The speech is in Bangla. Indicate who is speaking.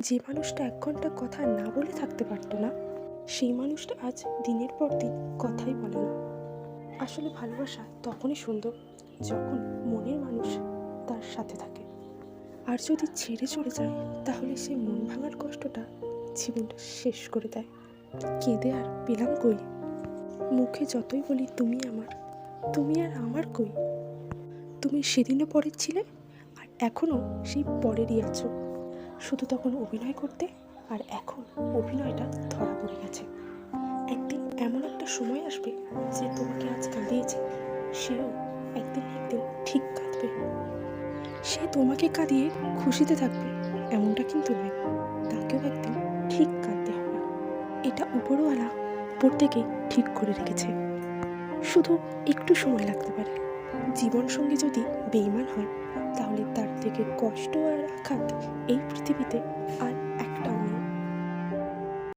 Speaker 1: যে মানুষটা ১ ঘন্টা কথা না বলে থাকতে পারতো না, সেই মানুষটা আজ দিনের পর দিন কথাই বলে না। আসলে ভালোবাসা তখনই সুন্দর যখন মনের মানুষ তার সাথে থাকে। আর যদি ছেড়ে চলে যায়, তাহলে সেই মন ভাঙার কষ্টটা জীবনটা শেষ করে দেয়। কেঁদে আর পেলাম কই? মুখে যতই বলি তুমি আমার, তুমি আর আমার কই? তুমি সেদিনও পরের ছিলে, আর এখনও সেই পরেরই আছো। শুধু তখন অভিনয় করতে, আর এখন অভিনয়টা ধরা পড়ে গেছে। একদিন এমন একটা সময় আসবে, যে তোমাকে আজ কাঁদিয়েছে, সেও একদিন ঠিক কাঁদবে। সে তোমাকে কাঁদিয়ে খুশিতে থাকবে এমনটা কিন্তু নয়, তাকেও একদিন ঠিক কাঁদতে হবে। এটা উপরওয়ালা উপর থেকেই ঠিক করে রেখেছে। শুধু একটু সময় লাগতে পারে। জীবনসঙ্গী যদি বেঈমান হয়, তাহলে তার থেকে কষ্ট আর আঘাত এই পৃথিবীতে আর